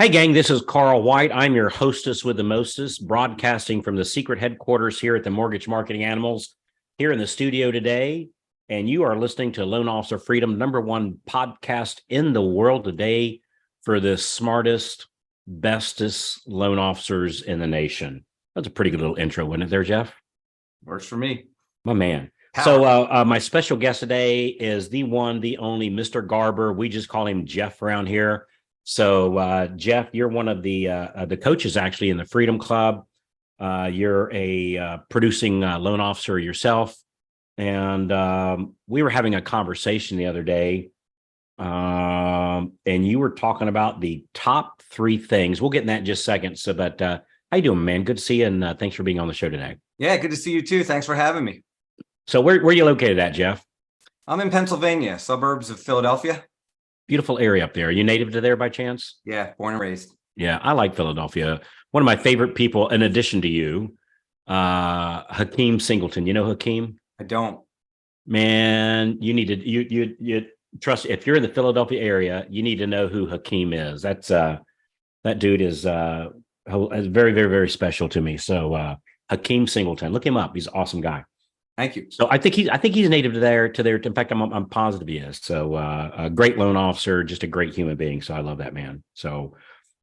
Hey, gang, this is Carl White. I'm your hostess with the mostest, broadcasting from the secret headquarters here at the Mortgage Marketing Animals here in the studio today. And you are listening to Loan Officer Freedom, #1 podcast in the world today for the smartest, bestest loan officers in the nation. That's a pretty good little intro, wasn't it there, Jeff? Works for me. My man. Power. So my special guest today is the one, the only Mr. Garber. We just call him Jeff around here. So Jeff, you're one of the coaches actually in the Freedom Club. You're a producing loan officer yourself, and we were having a conversation the other day, and you were talking about the top 3 things. We'll get in that in just a second. So, but how you doing, man? Good to see you, and thanks for being on the show today. Yeah, good to see you too. Thanks for having me. So, where are you located at, Jeff? I'm in Pennsylvania, suburbs of Philadelphia. Beautiful area up there. Are you native to there by chance? Yeah, born and raised. Yeah, I like Philadelphia. One of my favorite people, in addition to you, Hakeem Singleton. You know Hakeem? I don't. Man, you need to you trust. If you're in the Philadelphia area, you need to know who Hakeem is. That's that dude is very, very, very special to me. So Hakeem Singleton, look him up. He's an awesome guy. Thank you. So I think he's native to there. In fact, I'm positive he is. So a great loan officer, just a great human being. So I love that man. So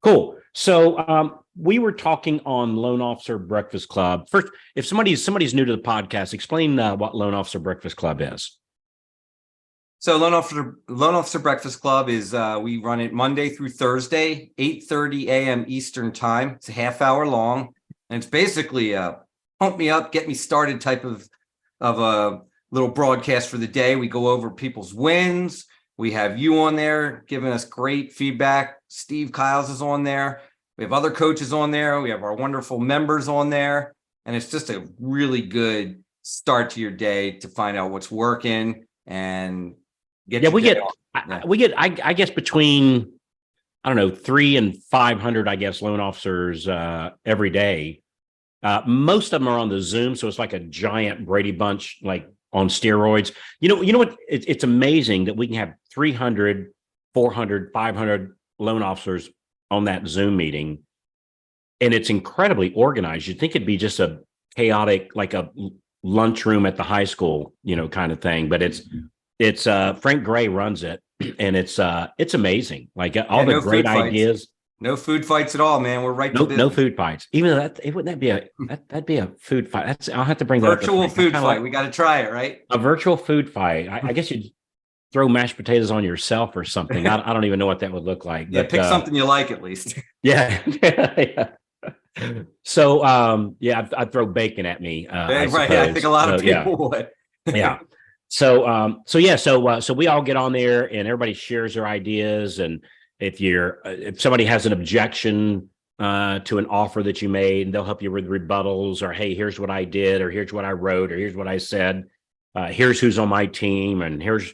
cool. So we were talking on Loan Officer Breakfast Club. First, if somebody's new to the podcast, explain what Loan Officer Breakfast Club is. So Loan Officer Breakfast Club is we run it Monday through Thursday, 8:30 a.m. Eastern time. It's a half hour long, and it's basically a pump me up, get me started type of a little broadcast for the day. We go over people's wins. We have you on there giving us great feedback. Steve Kyles is on there. We have other coaches on there. We have our wonderful members on there. And it's just a really good start to your day to find out what's working and get. Yeah, we get, I guess between, I don't know, 300 and 500, I guess, loan officers every day. Most of them are on the Zoom, so it's like a giant Brady Bunch, like on steroids. You know what? It's amazing that we can have 300, 400, 500 loan officers on that Zoom meeting, and it's incredibly organized. You'd think it'd be just a chaotic, like a lunchroom at the high school, kind of thing. But it's Frank Gray runs it, and it's amazing. Like all the great ideas. No food fights at all, man. We're right to business. No food fights. Even though that'd be a food fight. I'll have to bring that up. Virtual food fight. We got to try it, right? A virtual food fight. I guess you'd throw mashed potatoes on yourself or something. I don't even know what that would look like. Yeah, but, pick something you like at least. Yeah. So I'd throw bacon at me. Right. I think a lot of people would. Yeah. So we all get on there and everybody shares their ideas. And if somebody has an objection to an offer that you made, they'll help you with rebuttals, or hey, here's what I did, or here's what I wrote, or here's what I said, here's who's on my team, and here's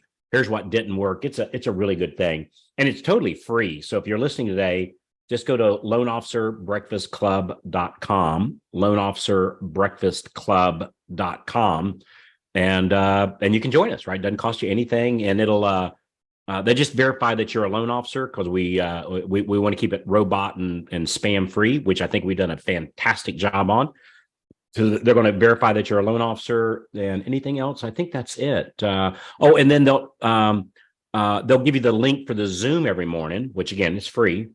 what didn't work. It's a really good thing, and it's totally free. So if you're listening today, just go to loanofficerbreakfastclub.com, loanofficerbreakfastclub.com, and you can join us. Right, it doesn't cost you anything, and it'll they just verify that you're a loan officer, because we want to keep it robot and spam free, which I think we've done a fantastic job on. So they're going to verify that you're a loan officer, and anything else, I think that's it. And then they'll give you the link for the Zoom every morning, which again is free,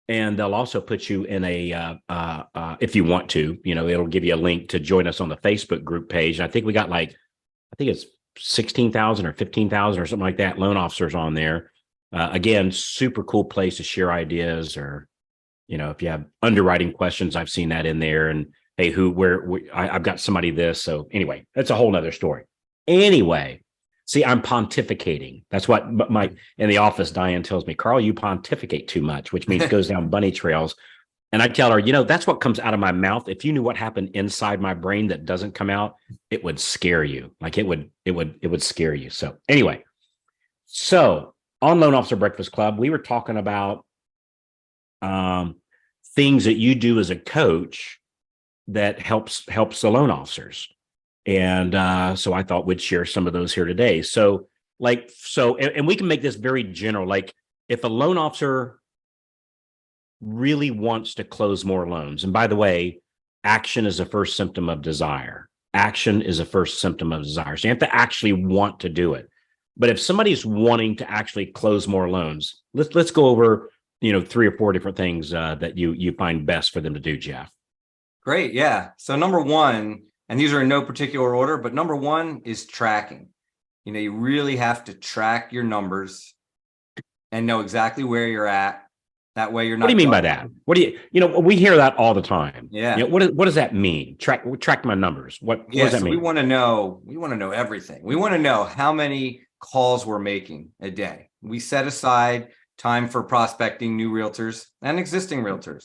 and they'll also put you in a if you want to, it'll give you a link to join us on the Facebook group page. And I think we got it's 16,000 or 15,000 or something like that loan officers on there. Again, super cool place to share ideas, or if you have underwriting questions, I've seen that in there. And hey, I've got somebody this. So anyway, that's a whole nother story. Anyway, see, I'm pontificating. That's what in the office, Diane tells me, Carl, you pontificate too much, which means goes down bunny trails. And I tell her, that's what comes out of my mouth. If you knew what happened inside my brain that doesn't come out, it would scare you. Like it would scare you. So anyway, on Loan Officer Breakfast Club, we were talking about things that you do as a coach that helps the loan officers. And so I thought we'd share some of those here today. So and we can make this very general. Like if a loan officer really wants to close more loans. And by the way, action is the first symptom of desire. Action is the first symptom of desire. So you have to actually want to do it. But if somebody's wanting to actually close more loans, let's go over, 3 or 4 different things that you find best for them to do, Jeff. Great. Yeah. So number one, and these are in no particular order, but number one is tracking. You really have to track your numbers and know exactly where you're at. That way you're not. What do you mean by that? What do we hear that all the time. Yeah. What does that mean? Track my numbers. What does that mean? We want to know everything. We want to know how many calls we're making a day. We set aside time for prospecting new realtors and existing realtors.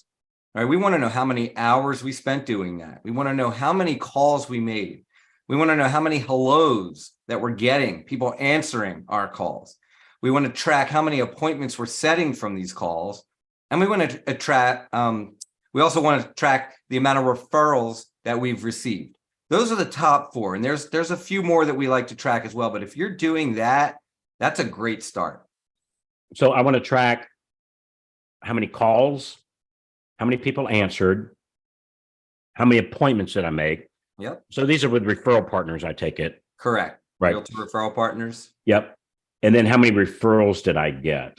Right? We want to know how many hours we spent doing that. We want to know how many calls we made. We want to know how many hellos that we're getting, people answering our calls. We want to track how many appointments we're setting from these calls. And we want to we also want to track the amount of referrals that we've received. Those are the top 4. And there's a few more that we like to track as well. But if you're doing that, that's a great start. So I want to track how many calls, how many people answered, how many appointments did I make. Yep. So these are with referral partners, I take it. Correct. Right. Realtor referral partners. Yep. And then how many referrals did I get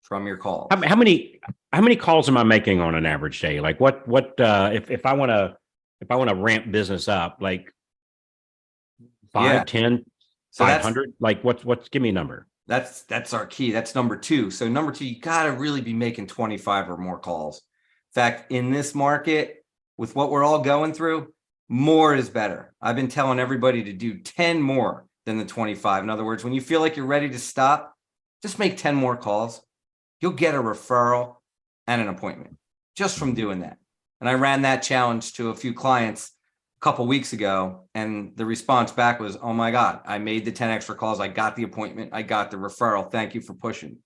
from your calls? How many calls am I making on an average day? Like if I want to ramp business up, like 5, 10, 500, like what's give me a number. That's our key. That's number 2. So number 2, you got to really be making 25 or more calls. In fact, in this market, with what we're all going through, more is better. I've been telling everybody to do 10 more than the 25. In other words, when you feel like you're ready to stop, just make 10 more calls. You'll get a referral and an appointment just from doing that. And I ran that challenge to a few clients a couple weeks ago, and the response back was, oh my God, I made the 10 extra calls. I got the appointment. I got the referral. Thank you for pushing.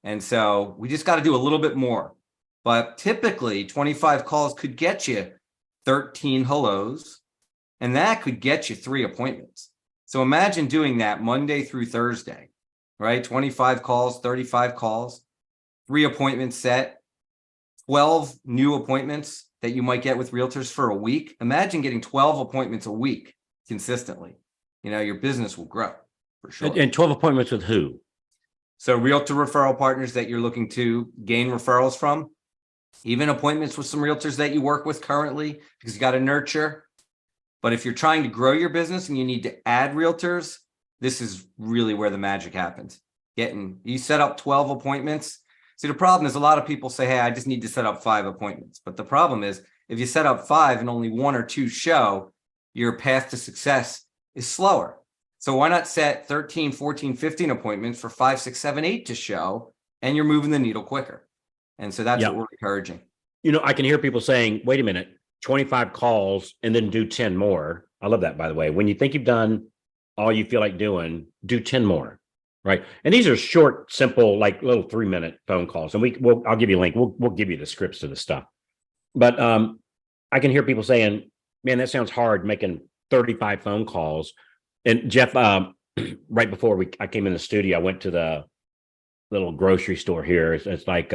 And so we just got to do a little bit more. But typically 25 calls could get you 13 hellos, and that could get you 3 appointments. So imagine doing that Monday through Thursday, right? 25 calls, 35 calls, 3 appointments set, 12 new appointments that you might get with realtors for a week. Imagine getting 12 appointments a week consistently. Your business will grow for sure. And 12 appointments with who? So realtor referral partners that you're looking to gain referrals from, even appointments with some realtors that you work with currently, because you got to nurture. But if you're trying to grow your business and you need to add realtors, this is really where the magic happens. You set up 12 appointments. See, the problem is a lot of people say, hey, I just need to set up 5 appointments. But the problem is if you set up 5 and only 1 or 2 show, your path to success is slower. So why not set 13, 14, 15 appointments for 5, 6, 7, 8 to show, and you're moving the needle quicker. And so that's what we're encouraging. I can hear people saying, wait a minute, 25 calls and then do 10 more. I love that, by the way. When you think you've done all you feel like doing, do 10 more. Right. And these are short, simple, like little 3-minute phone calls. And I'll give you a link. We'll give you the scripts to the stuff. But I can hear people saying, man, that sounds hard, making 35 phone calls. And Jeff, right before I came in the studio, I went to the little grocery store here. It's like,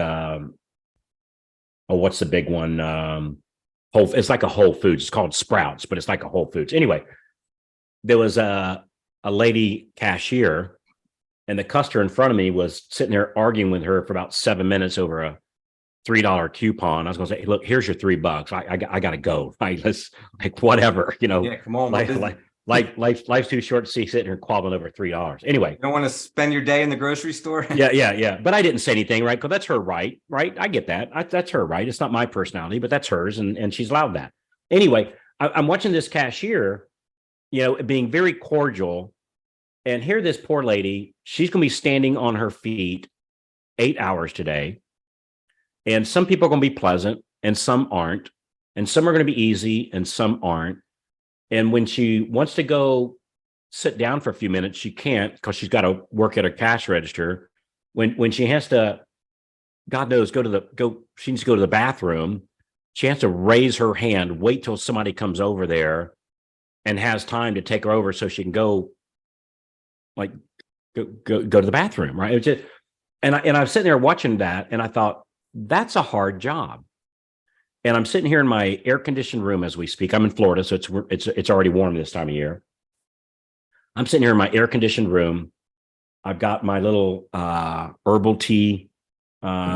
what's the big one? It's like a Whole Foods. It's called Sprouts, but it's like a Whole Foods. Anyway, there was a lady cashier, and the customer in front of me was sitting there arguing with her for about 7 minutes over a $3 coupon. I was going to say, hey, look, here's your $3. I got to go. Let's whatever, Yeah, come on. Life's too short to see sitting here quabbling over $3. Anyway, you don't want to spend your day in the grocery store. Yeah. But I didn't say anything, right? Because that's her right? I get that. That's her right. It's not my personality, but that's hers, and she's allowed that. Anyway, I'm watching this cashier, being very cordial. And here, this poor lady, she's going to be standing on her feet 8 hours today. And some people are going to be pleasant and some aren't. And some are going to be easy and some aren't. And when she wants to go sit down for a few minutes, she can't because she's got to work at a cash register. When she has to, God knows, she needs to go to the bathroom. She has to raise her hand, wait till somebody comes over there and has time to take her over so she can go to the bathroom, right? It was just, and I was sitting there watching that, and I thought, That's a hard job. And I'm sitting here in my air conditioned room as we speak. I'm in Florida, so it's already warm this time of year. I'm sitting here in my air conditioned room. I've got my little herbal tea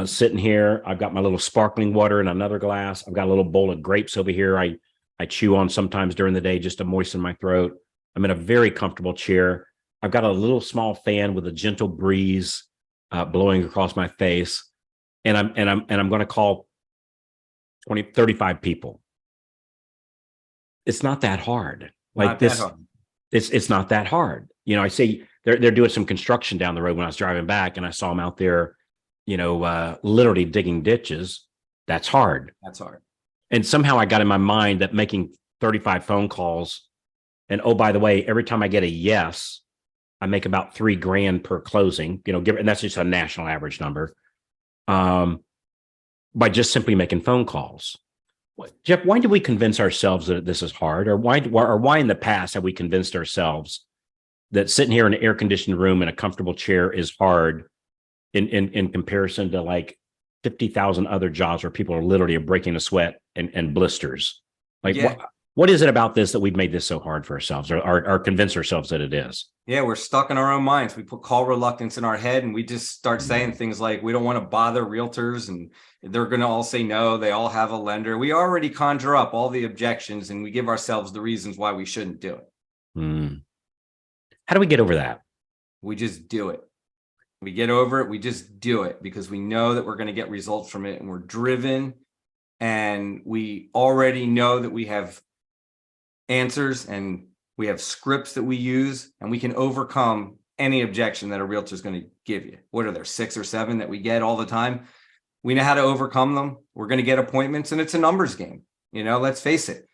sitting here. I've got my little sparkling water in another glass. I've got a little bowl of grapes over here. I chew on sometimes during the day just to moisten my throat. I'm in a very comfortable chair. I've got a little small fan with a gentle breeze blowing across my face, and I'm going to call 35 people. It's not that hard. Like Not that this, hard. it's not that hard. I see they're doing some construction down the road when I was driving back, and I saw them out there, literally digging ditches. That's hard. That's hard. And somehow I got in my mind that making 35 phone calls, and oh, by the way, every time I get a yes, I make about $3,000 per closing, and that's just a national average number. By just simply making phone calls. Jeff, why do we convince ourselves that this is hard? Or why in the past have we convinced ourselves that sitting here in an air-conditioned room in a comfortable chair is hard in comparison to like 50,000 other jobs where people are literally breaking a sweat and blisters? Like, Yeah. what is it about this that we've made this so hard for ourselves, or convince ourselves that it is? Yeah, we're stuck in our own minds. We put call reluctance in our head, and we just start saying things like, we don't want to bother realtors, and they're going to all say no. They all have a lender. We already conjure up all the objections, and we give ourselves the reasons why we shouldn't do it. How do we get over that? We just do it. We get over it. We just do it because we know that we're going to get results from it, and we're driven, and we already know that we have answers and we have scripts that we use, and we can overcome any objection that a realtor is going to give you. What are there, 6 or 7 that we get all the time? We know how to overcome them. We're going to get appointments, and it's a numbers game. Let's face it.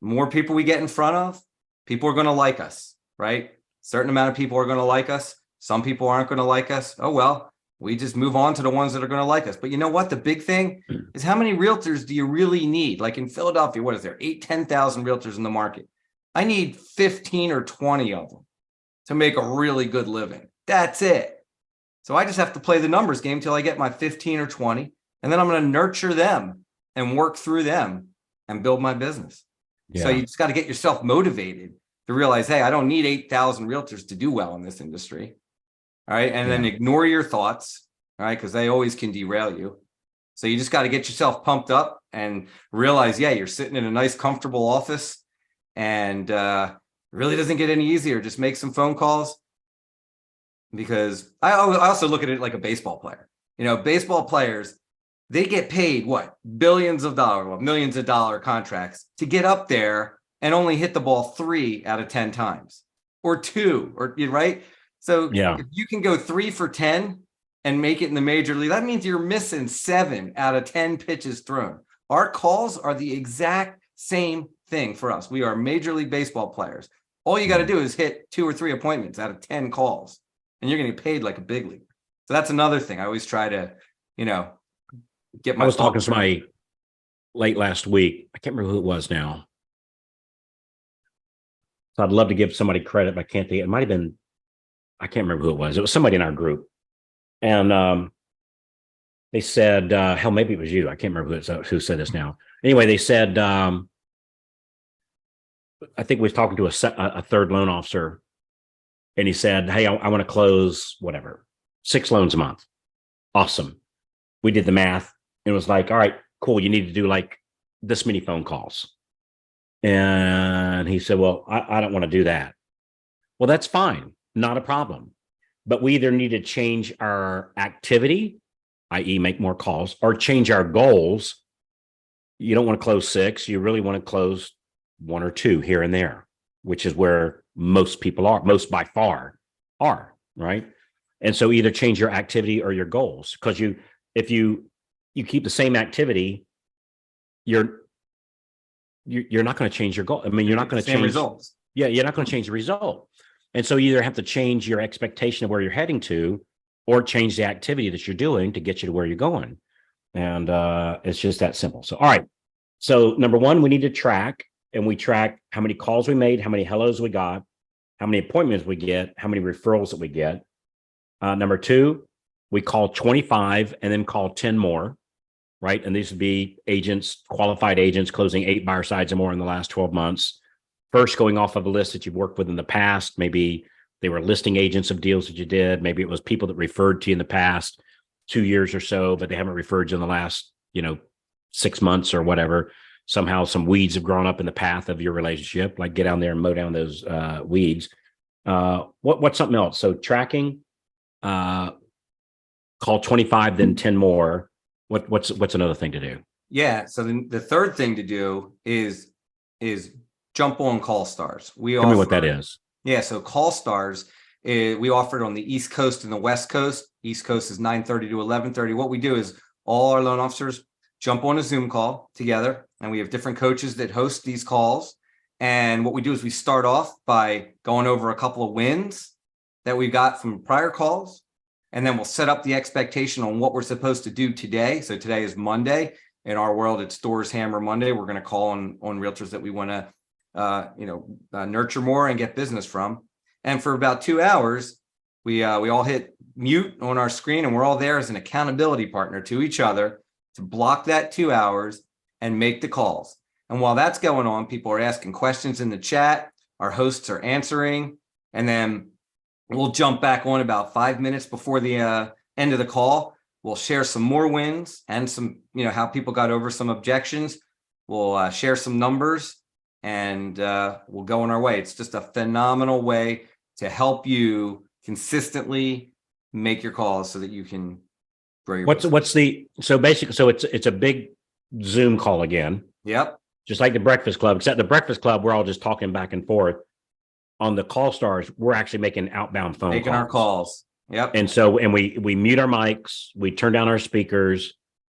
More people we get in front of, people are going to like us, right? Certain amount of people are going to like us. Some people aren't going to like us. Oh, well, we just move on to the ones that are going to like us. But you know what? The big thing is, how many realtors do you really need? Like in Philadelphia, what is there? 10,000 realtors in the market. I need 15 or 20 of them to make a really good living. That's it. So I just have to play the numbers game till I get my 15 or 20. And then I'm going to nurture them and work through them and build my business. Yeah. So you just got to get yourself motivated to realize, hey, I don't need 8,000 realtors to do well in this industry. All right. And then ignore your thoughts. All right. Because they always can derail you. So you just got to get yourself pumped up and realize, you're sitting in a nice, comfortable office, and it really doesn't get any easier. Just make some phone calls. Because I also look at it like a baseball player. Baseball players, they get paid billions of dollars, millions of dollar contracts to get up there and only hit the ball 3 out of 10 times, or 2, or right. So if you can go 3 for 10 and make it in the major league, that means you're missing 7 out of 10 pitches thrown. Our calls are the exact same thing for us. We are Major League Baseball players. All you got to do is hit 2 or 3 appointments out of 10 calls, and you're going to get paid like a big league. So that's another thing. I always try to, get my. I was talking to somebody late last week. I can't remember who it was now. So I'd love to give somebody credit, but I can't think. It might have been, I can't remember who it was. It was somebody in our group. And they said, hell, maybe it was you. I can't remember who said this now. Anyway, they said, I think we was talking to a third loan officer, and he said, hey, I want to close 6 loans a month. Awesome. We did the math. And it was like, all right, cool. You need to do like this many phone calls. And he said, well, I don't want to do that. Well, that's fine. Not a problem. But we either need to change our activity, i.e. make more calls, or change our goals. You don't want to close 6. You really want to close 1 or 2 here and there, which is where most people are, most by far are, right? And so either change your activity or your goals, because if you keep the same activity, you're not going to change your goal. I mean, you're not going to change results. Yeah, you're not going to change the result. And so you either have to change your expectation of where you're heading to, or change the activity that you're doing to get you to where you're going. And it's just that simple. So, all right. So number 1, we need to track, and we track how many calls we made, how many hellos we got, how many appointments we get, how many referrals that we get. Number 2, we call 25 and then call 10 more. right? And these would be agents, qualified agents, closing 8 buyer sides or more in the last 12 months. First, going off of a list that you've worked with in the past. Maybe they were listing agents of deals that you did. Maybe it was people that referred to you in the past 2 years or so, but they haven't referred you in the last, 6 months or whatever. Somehow some weeds have grown up in the path of your relationship. Like, get down there and mow down those weeds. What's something else? So tracking, call 25, then 10 more. What's another thing to do? Yeah. So the third thing to do is jump on Call Stars. Tell me what that is. Yeah. So Call Stars, we offer it on the East Coast and the West Coast. East Coast is 9:30 to 11:30. What we do is all our loan officers jump on a Zoom call together, and we have different coaches that host these calls. And what we do is we start off by going over a couple of wins that we got from prior calls. And then we'll set up the expectation on what we're supposed to do today. So today is Monday. In our world, it's Doors Hammer Monday. We're going to call on realtors that we want to, nurture more and get business from. And for about 2 hours, we all hit mute on our screen, and we're all there as an accountability partner to each other to block that 2 hours and make the calls. And while that's going on, people are asking questions in the chat. Our hosts are answering, and then we'll jump back on about 5 minutes before the end of the call. We'll share some more wins and some, how people got over some objections. We'll share some numbers, and we'll go on our way. It's just a phenomenal way to help you consistently make your calls so that you can grow your business. So basically, so it's a big Zoom call again. Yep. Just like the Breakfast Club, except the Breakfast Club, we're all just talking back and forth. On the Call Stars, we're actually making outbound phone Making calls. our calls. Yep. And so, and we mute our mics, we turn down our speakers,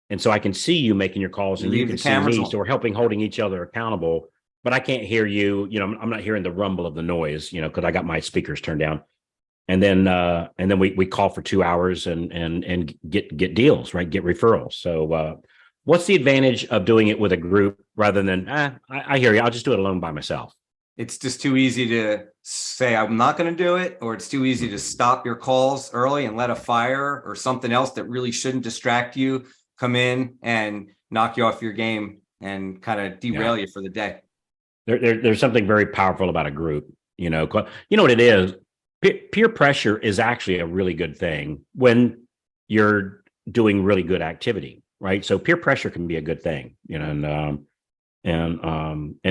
and so I can see you making your calls, and you can see me. So we're holding each other accountable. But I can't hear you. I'm not hearing the rumble of the noise. Because I got my speakers turned down. And then we call for 2 hours and get deals, right? Get referrals. So what's the advantage of doing it with a group rather than I hear you, I'll just do it alone by myself? It's just too easy to say, I'm not going to do it, or it's too easy to stop your calls early and let a fire or something else that really shouldn't distract you come in and knock you off your game and kind of derail you for the day. There's something very powerful about a group. You know what it is? Peer pressure is actually a really good thing when you're doing really good activity, right? So peer pressure can be a good thing, and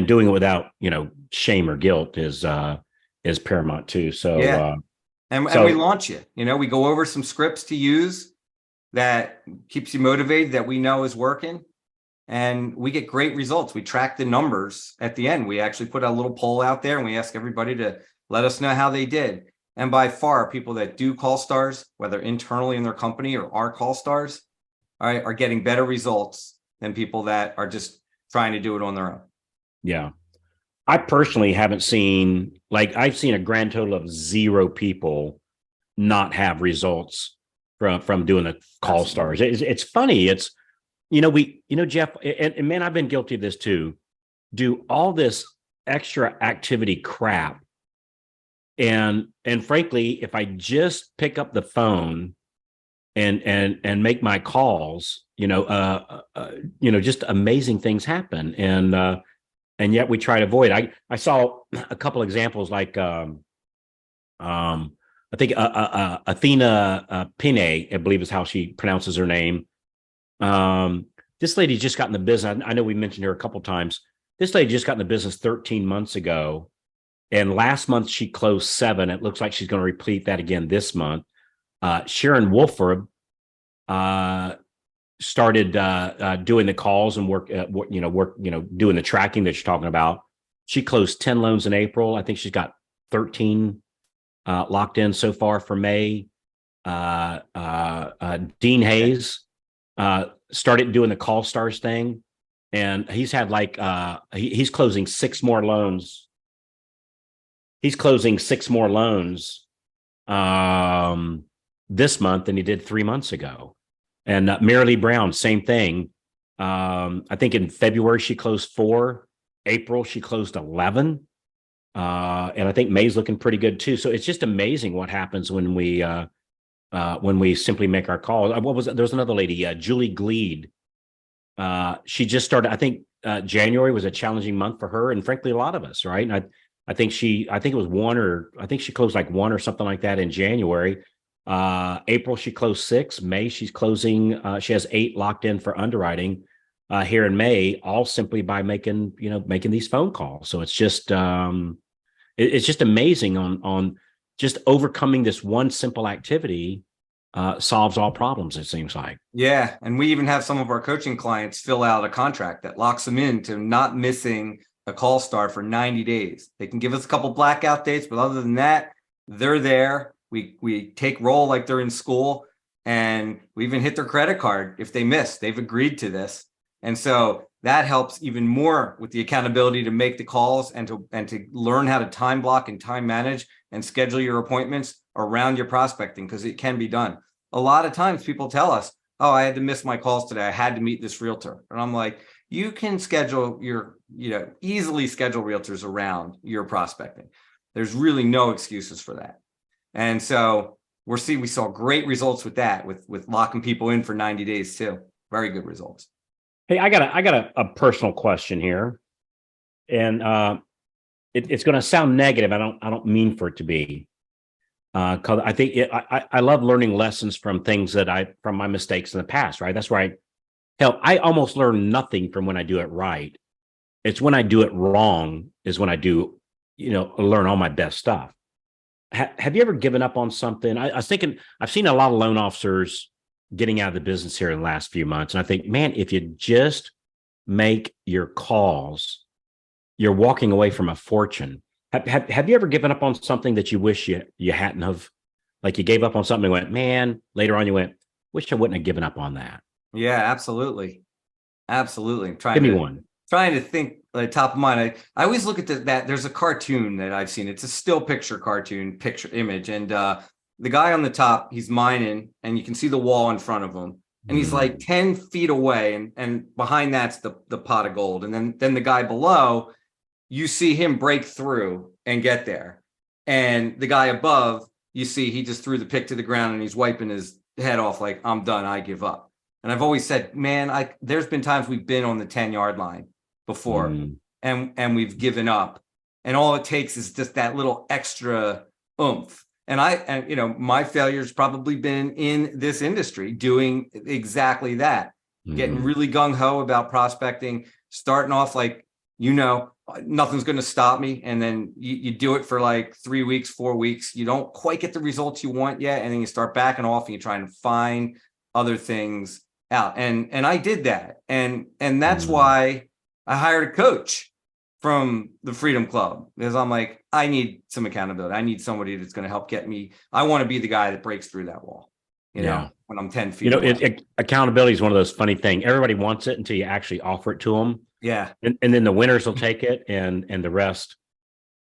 doing it without shame or guilt is paramount too. So yeah. And we launch you. We go over some scripts to use that keeps you motivated, that we know is working, and we get great results. We track the numbers at the end. We actually put a little poll out there, and we ask everybody to let us know how they did. And by far, people that do Call Stars, whether internally in their company or are Call Stars, are getting better results than people that are just trying to do it on their own. Yeah. I personally haven't seen, I've seen a grand total of 0 people not have results from doing the Call Stars. It's funny. It's, Jeff, and man, I've been guilty of this too. Do all this extra activity crap. And frankly, if I just pick up the phone and make my calls, just amazing things happen. And yet we try to avoid. I saw a couple examples I think Athena Pine, I believe is how she pronounces her name. This lady just got in the business. I know we mentioned her a couple times. This lady just got in the business 13 months ago. And last month she closed 7. It looks like she's going to repeat that again this month. Sharon Wolford started doing the calls and doing the tracking that you're talking about. She closed 10 loans in April. I think she's got 13 locked in so far for May. Dean Hayes started doing the Call Stars thing, and he's had he's closing 6 more loans. He's closing 6 more loans this month than he did 3 months ago. And Marilee Brown, same thing. I think in February she closed 4. April she closed 11. And I think May's looking pretty good too. So it's just amazing what happens when we simply make our calls. What was it? There was another lady, Julie Gleed. She just started. I think January was a challenging month for her, and frankly, a lot of us, right? And I think it was I think she closed like one or something like that in January. April, she closed 6. May, she's closing. She has 8 locked in for underwriting here in May, all simply by making these phone calls. So it's just it's just amazing on just overcoming this one simple activity solves all problems. It seems like. Yeah. And we even have some of our coaching clients fill out a contract that locks them into not missing a call start for 90 days. They can give us a couple blackout dates, but other than that, they're there. We take roll like they're in school, and we even hit their credit card if they miss. They've agreed to this. And so that helps even more with the accountability to make the calls and to learn how to time block and time manage and schedule your appointments around your prospecting, because it can be done. A lot of times people tell us, oh, I had to miss my calls today. I had to meet this realtor. And I'm like, you can schedule easily schedule realtors around your prospecting. There's really no excuses for that. And so we saw great results with that, with locking people in for 90 days too. Very good results. Hey, I got a personal question here, and it's going to sound negative. I don't mean for it to be, because I think I love learning lessons from things from my mistakes in the past. Right? That's right. Hell, I almost learn nothing from when I do it right. It's when I do it wrong is when I do, learn all my best stuff. Have you ever given up on something? I was thinking, I've seen a lot of loan officers getting out of the business here in the last few months. And I think, man, if you just make your calls, you're walking away from a fortune. Have you ever given up on something that you wish you hadn't have? Like you gave up on something and went, man, later on you went, wish I wouldn't have given up on that. Yeah, absolutely. Absolutely. Give me one. Trying to think top of mind. I always look at that. There's a cartoon that I've seen. It's a still picture cartoon, picture image. And the guy on the top, he's mining, and you can see the wall in front of him. And he's like 10 feet away. And behind that's the pot of gold. And then the guy below, you see him break through and get there. And the guy above, you see he just threw the pick to the ground and he's wiping his head off like, I'm done, I give up. And I've always said, man, there's been times we've been on the 10-yard line before and we've given up. And all it takes is just that little extra oomph. And my failure's probably been in this industry doing exactly that, getting really gung-ho about prospecting, starting off like, nothing's going to stop me. And then you do it for like 3 weeks, 4 weeks. You don't quite get the results you want yet. And then you start backing off and you try and find other things out. And I did that. And that's why I hired a coach from the Freedom Club, because I'm like, I need some accountability. I need somebody that's going to help get me. I want to be the guy that breaks through that wall, when I'm 10 feet away. Accountability is one of those funny things. Everybody wants it until you actually offer it to them. Yeah. And then the winners will take it and the rest.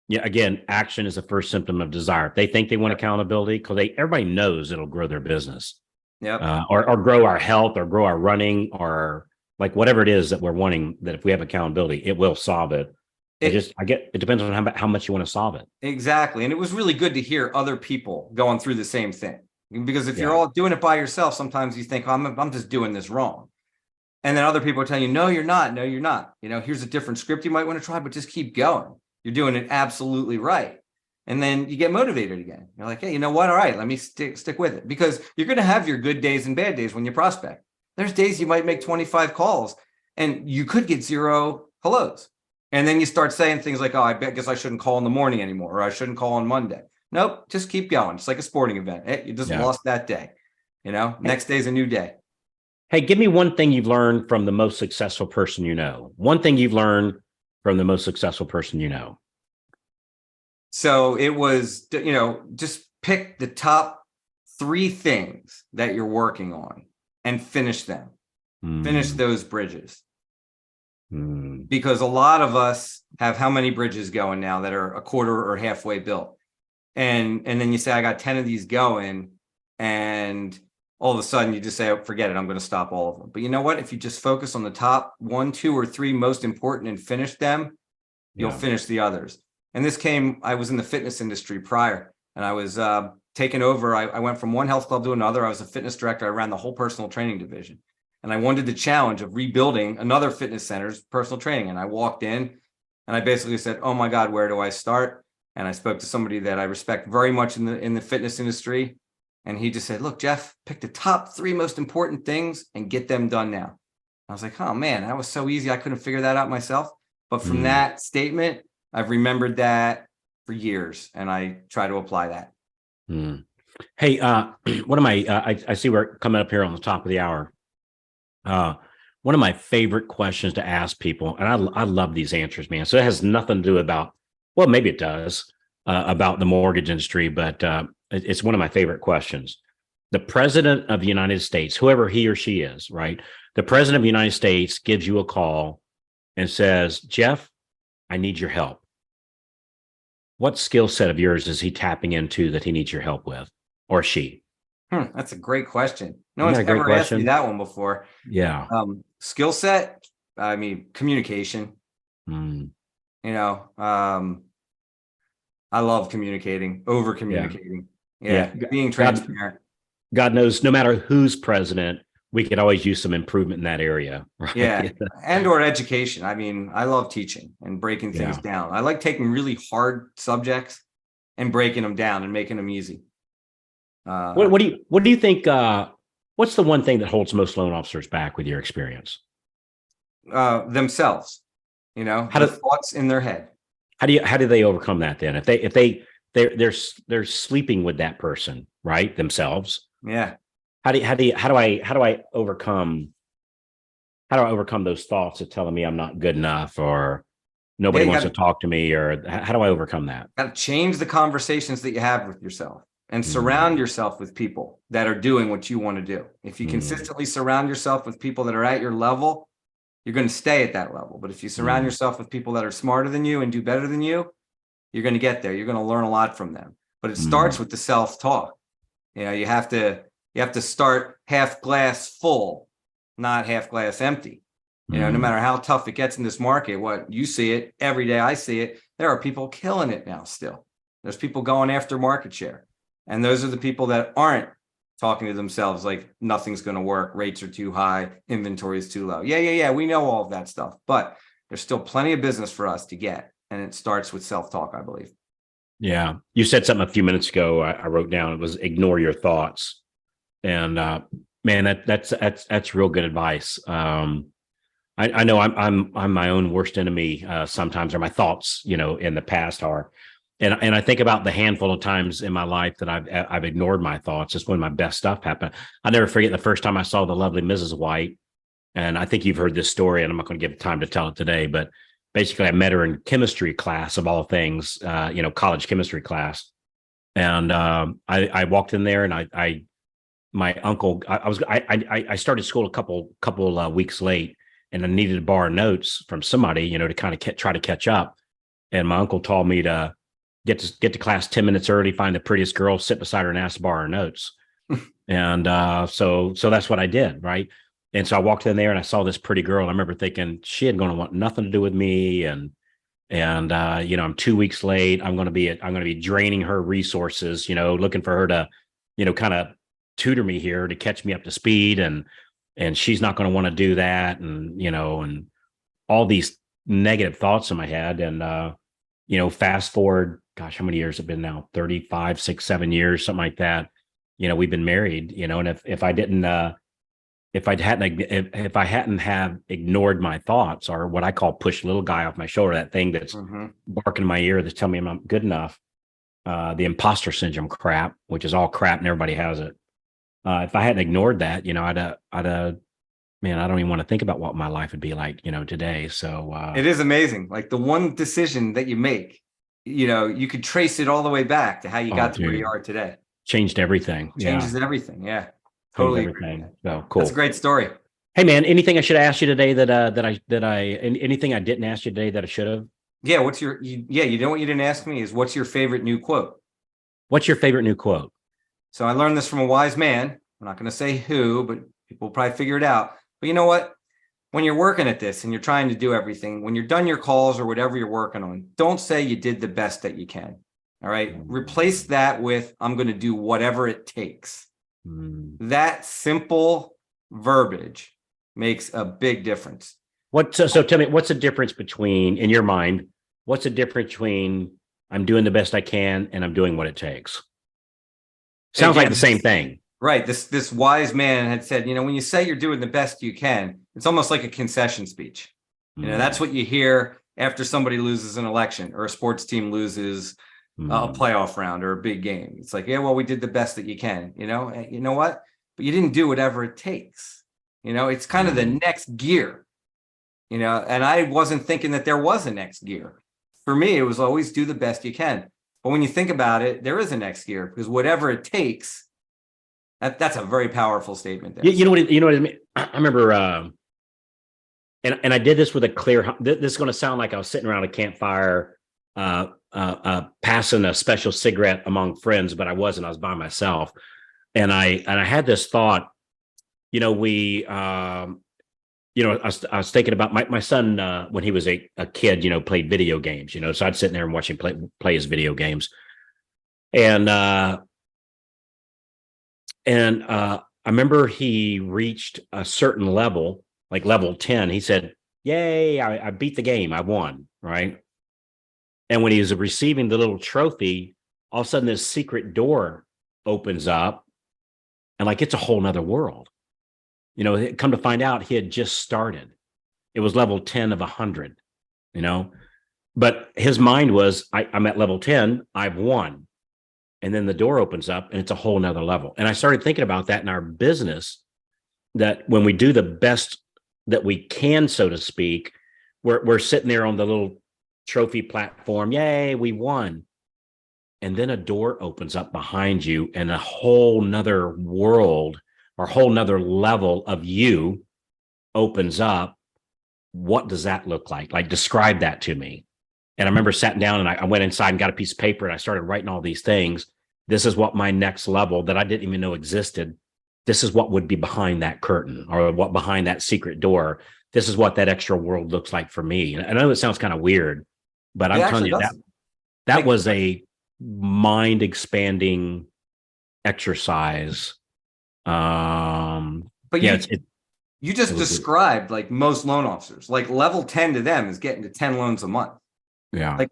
Yeah. Again, action is the first symptom of desire. If they think they want accountability, because everybody knows it'll grow their business. Yeah. Or grow our health or grow our running or like whatever it is that we're wanting, that if we have accountability, it will solve it. It depends on how much you want to solve it. Exactly. And it was really good to hear other people going through the same thing, because if you're all doing it by yourself, sometimes you think, I'm just doing this wrong. And then other people are telling you, no, you're not. No, you're not. Here's a different script you might want to try, but just keep going. You're doing it absolutely right. And then you get motivated again. You're like, hey, you know what? All right, let me stick with it, because you're going to have your good days and bad days when you prospect. There's days you might make 25 calls and you could get 0 hellos. And then you start saying things like, oh, I guess I shouldn't call in the morning anymore, or I shouldn't call on Monday. Nope, just keep going. It's like a sporting event. Hey, you just lost that day. Next day's a new day. Hey, give me one thing you've learned from the most successful person you know. One thing you've learned from the most successful person you know. So it was, just pick the top 3 things that you're working on and finish them. Finish those bridges. Because a lot of us have how many bridges going now that are a quarter or halfway built? And then you say, I got 10 of these going, and all of a sudden you just say, oh, forget it, I'm going to stop all of them. But you know what? If you just focus on the top 1, 2, or 3 most important and finish them, you'll finish the others. And I was in the fitness industry prior, and I was taking over. I went from one health club to another. I was a fitness director. I ran the whole personal training division. and I wanted the challenge of rebuilding another fitness center's personal training. And I walked in and I basically said, oh my God, where do I start? And I spoke to somebody that I respect very much in the fitness industry. And he just said, look, Jeff, pick the top 3 most important things and get them done now. I was like, oh man, that was so easy. I couldn't figure that out myself. But from that statement, I've remembered that for years, and I try to apply that. Hey, one of my, I see we're coming up here on the top of the hour. One of my favorite questions to ask people, and I love these answers, man. So it has nothing to do about, well, maybe it does, about the mortgage industry, but it's one of my favorite questions. The president of the United States, whoever he or she is, right? The president of the United States gives you a call and says, Jeff, I need your help. What skill set of yours is he tapping into that he needs your help with, or she? That's a great question. No one's ever asked me that one before. Yeah. Skill set, I mean, communication. Mm. You know, I love communicating, over communicating. Yeah. Being transparent. God knows, no matter who's president, we could always use some improvement in that area. Right? Yeah. And or education. I mean, I love teaching and breaking things down. I like taking really hard subjects and breaking them down and making them easy. What do you think? What's the one thing that holds most loan officers back with your experience? Themselves, you know, the thoughts in their head. How do they overcome that then? If they're sleeping with that person, right? Themselves. Yeah. How do I overcome those thoughts of telling me I'm not good enough, or nobody wants to talk to me, or how do I overcome that? Got to change the conversations that you have with yourself and surround yourself with people that are doing what you want to do. If you consistently surround yourself with people that are at your level, you're going to stay at that level. But if you surround yourself with people that are smarter than you and do better than you, you're going to get there. You're going to learn a lot from them. But it starts with the self-talk. You know, you have to start half glass full, not half glass empty. You know, no matter how tough it gets in this market, what you see it every day, I see it. There are people killing it now still. There's people going after market share. And those are the people that aren't talking to themselves like nothing's going to work. Rates are too high. Inventory is too low. Yeah. We know all of that stuff, but there's still plenty of business for us to get. And it starts with self-talk, I believe. Yeah. You said something a few minutes ago. I wrote down, it was ignore your thoughts. And man, that's real good advice. I know I'm my own worst enemy sometimes, or my thoughts, you know, in the past are. And I think about the handful of times in my life that I've ignored my thoughts. It's when my best stuff happened. I'll never forget the first time I saw the lovely Mrs. White. And I think you've heard this story, and I'm not going to give time to tell it today, but basically I met her in chemistry class of all things, you know, college chemistry class. And I walked in there, and my uncle, I started school a couple weeks late, and I needed to borrow notes from somebody, you know, to kind of try to catch up. And my uncle told me to get to class 10 minutes early, find the prettiest girl, sit beside her, and ask to borrow her notes. And so that's what I did, right? And so I walked in there and I saw this pretty girl. I remember thinking she ain't going to want nothing to do with me, and you know, I'm 2 weeks late. I'm going to be draining her resources, you know, looking for her to, you know, kind of tutor me here to catch me up to speed, and she's not going to want to do that, and you know, and all these negative thoughts in my head. And you know, fast forward, gosh, how many years have it been now? 35, 6, 7 years, something like that. You know, we've been married, you know, and if I hadn't have ignored my thoughts, or what I call push little guy off my shoulder, that thing that's barking in my ear that's telling me I'm not good enough, the imposter syndrome crap, which is all crap and everybody has it. If I hadn't ignored that, you know, man, I don't even want to think about what my life would be like, you know, today. So it is amazing. Like the one decision that you make, you know, you could trace it all the way back to how you got to where you are today. Changed everything. Changes everything. Yeah. Totally. Everything. So cool. That's a great story. Hey man, anything I should ask you today anything I didn't ask you today that I should have? Yeah. You know what you didn't ask me is, what's your favorite new quote? What's your favorite new quote? So I learned this from a wise man. I'm not going to say who, but people will probably figure it out. But you know what? When you're working at this and you're trying to do everything, when you're done your calls or whatever you're working on, don't say you did the best that you can. All right. Replace that with, I'm going to do whatever it takes. That simple verbiage makes a big difference. So tell me, what's the difference between, in your mind, what's the difference between I'm doing the best I can and I'm doing what it takes? Sounds like the same thing. Right. This wise man had said, when you say you're doing the best you can, it's almost like a concession speech. That's what you hear after somebody loses an election or a sports team loses a playoff round or a big game. It's like, yeah, well, we did the best that you can, you know what? But you didn't do whatever it takes. It's kind of the next gear, and I wasn't thinking that there was a next gear. For me, it was always do the best you can. But when you think about it, there is a next gear, because whatever it takes, that's a very powerful statement there. You know what I mean? I remember, and I did this with a clear. This is going to sound like I was sitting around a campfire, passing a special cigarette among friends, but I wasn't. I was by myself, and I had this thought. I was thinking about my son when he was a kid. Played video games. So I'd sit there and watch him play his video games, and I remember he reached a certain level, like level 10. He said, "Yay, I beat the game. I won." Right. And when he was receiving the little trophy, all of a sudden this secret door opens up, and like it's a whole nother world. Come to find out, he had just started. It was level 10 of 100, but his mind was, I'm at level 10, I've won. And then the door opens up and it's a whole nother level. And I started thinking about that in our business, that when we do the best that we can, so to speak, we're sitting there on the little trophy platform. Yay, we won. And then a door opens up behind you and a whole nother world or whole nother level of you opens up. What does that look like? Like, describe that to me. And I remember sitting down and I went inside and got a piece of paper and I started writing all these things. This is what my next level that I didn't even know existed. This is what would be behind that curtain, or what behind that secret door. This is what that extra world looks like for me. And I know it sounds kind of weird, but I'm telling you that was a mind expanding exercise. But yeah, you just described like most loan officers, like level 10 to them is getting to 10 loans a month. Yeah.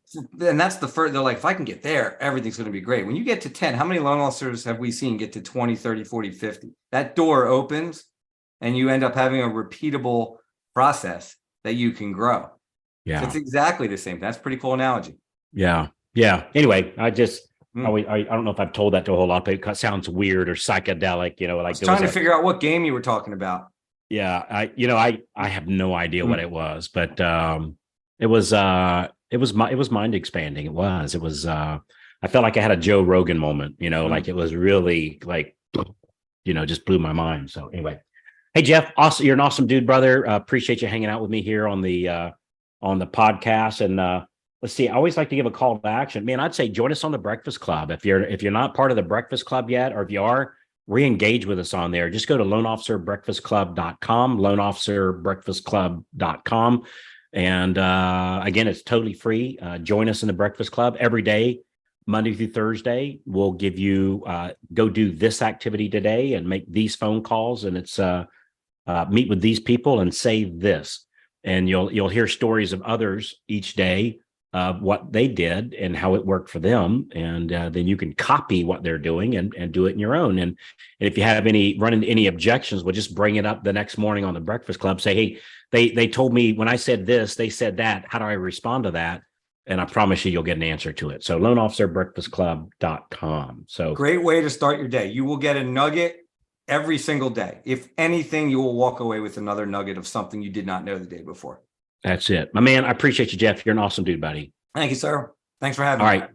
And that's the first, they're like, if I can get there, everything's going to be great. When you get to 10, how many loan officers have we seen get to 20, 30, 40, 50? That door opens and you end up having a repeatable process that you can grow. Yeah. So it's exactly the same. That's a pretty cool analogy. Yeah. Yeah. Anyway, I don't know if I've told that to a whole lot of people. It sounds weird or psychedelic, like I was trying to figure out what game you were talking about. Yeah. I have no idea what it was, but it was mind expanding. It was I felt like I had a Joe Rogan moment, like it was really like, just blew my mind. So anyway, hey Jeff, awesome. You're an awesome dude, brother. Appreciate you hanging out with me here on the podcast. And let's see, I always like to give a call to action. Man, I'd say join us on the Breakfast Club. If you're not part of the Breakfast Club yet, or if you are, re-engage with us on there. Just go to loanofficerbreakfastclub.com, loanofficerbreakfastclub.com. And again, it's totally free. Join us in the Breakfast Club every day, Monday through Thursday. We'll give you go do this activity today and make these phone calls, and it's meet with these people and say this, and you'll hear stories of others each day of what they did and how it worked for them, and then you can copy what they're doing and do it in your own. And if you have run into any objections, we'll just bring it up the next morning on the Breakfast Club. Say, hey, they told me when I said this, they said that. How do I respond to that? And I promise you'll get an answer to it. So loanofficerbreakfastclub.com. So great way to start your day. You will get a nugget every single day. If anything, you will walk away with another nugget of something you did not know the day before. That's it. My man, I appreciate you, Jeff. You're an awesome dude, buddy. Thank you, sir. Thanks for having me. All right.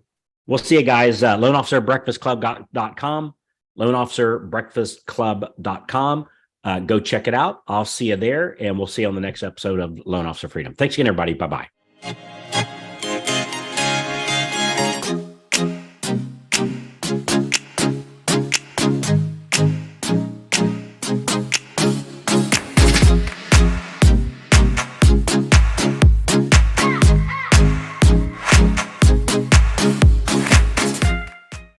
We'll see you guys. Loanofficerbreakfastclub.com, loanofficerbreakfastclub.com. Go check it out. I'll see you there, and we'll see you on the next episode of Loan Officer Freedom. Thanks again, everybody. Bye-bye.